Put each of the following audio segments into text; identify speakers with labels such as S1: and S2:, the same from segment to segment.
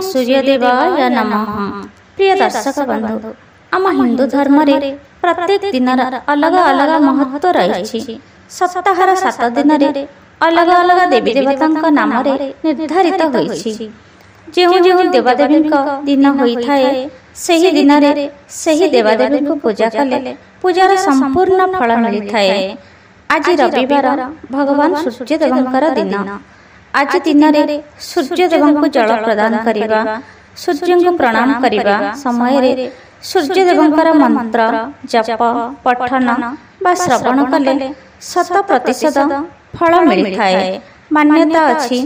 S1: सूर्यदेवाय नमः। प्रिय दर्शक बंधु, आम हिंदू धर्म रे प्रत्येक दिन अलग अलग महत्व रही। सप्ताहर 7 दिन अलग अलग देवी देवता नाम निर्धारित होईछि। जो जो देवादेवी दिन होता है सही दिन सही देवादेवी को पूजा कले पूजार संपूर्ण फल मिलता है। आज रविवार भगवान सूर्यदेवंकर दिन। आज दिन सूर्यदेव को जल प्रदान करवा, सूर्य को प्रणाम करने समय सूर्यदेवंकर मंत्र जप पठन बा श्रवण कले 100% फल मिलता है। मान्यता अच्छी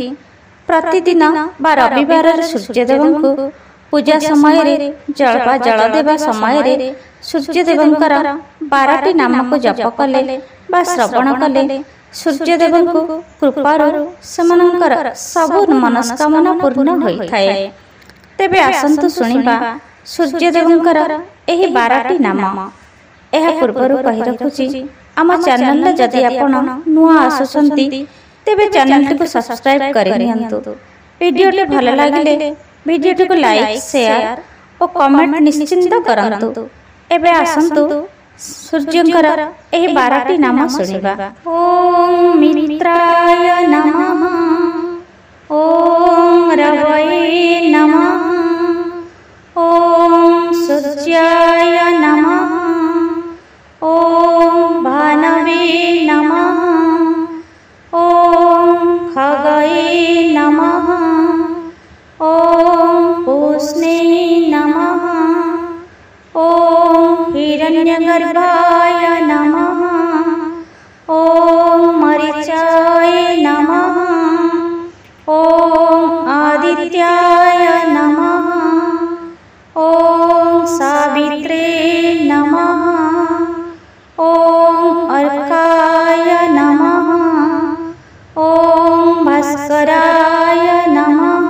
S1: प्रतिदिन बा रविवार सूर्यदेव को पूजा समय जल देवा समय सूर्यदेवंकर 12टी नाम को जप कले बा श्रवण कले सूर्यदेव को कृपारू सेमानंकर सबु मनस्कामना पूर्ण होता है। तेबे आसंतु सुनिबा सूर्यदेवंकर एही 12टी नाम। यह पूर्वरु कहि रखुछि आम चैनल जदि आपण नुआ आसुसंती तेबे चैनल को सब्सक्राइब करि नियंतु। वीडियो भल लागिले वीडियो को लाइक शेयर और कमेंट निश्चिंत करंतु। एबे आसंतु सूर्यंकर एही 12टी नाम सुनिबा। ओम मित्राय नमः, ओम रवये नमः, ओम सूर्याय नमः, ओम भानवे नमः, ओम खगये नमः, ओम पूष्णे नमः, ओम हिरण्यगर्भाय नमः, ओम मरीचाय नमः, ओम आदित्याय नमः, ओम सावित्रे नमः, ओम अर्काय नमः, ओम भास्कराय नमः,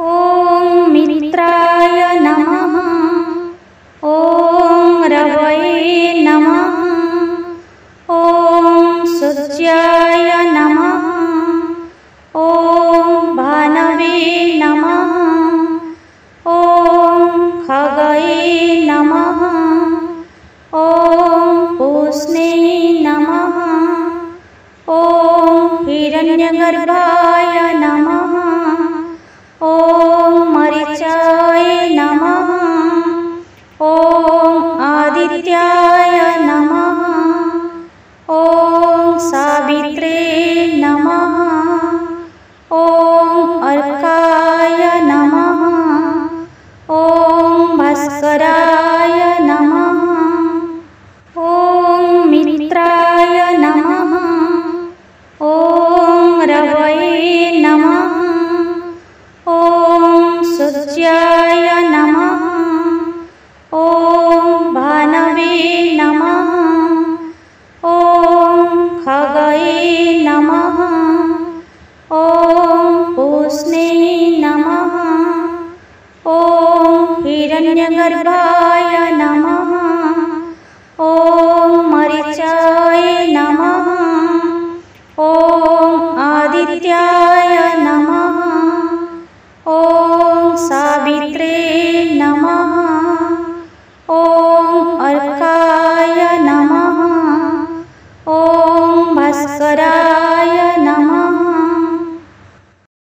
S1: ओम मित्राय नमः, ओम रवये नमः, ओम सूर्याय नमः, ओम भानवे नमः, ओम खगये नमः, ओम पूष्णे नमः, ओम हिरण्यगर्भाय नमः, ओम मरीचाय नमः, ओम आदित्याय नमः, ओम सावित्रे नमः, ओम अर्काय नमः, ओम भास्कराय नमः, ओम मित्राय नमः, ओम रवये नमः, ओम सूर्याय नमः, ओम भानवे नमः, ओम खगये नमः, ओम पूष्णे नमः, ओम हिरण्यगर्भाय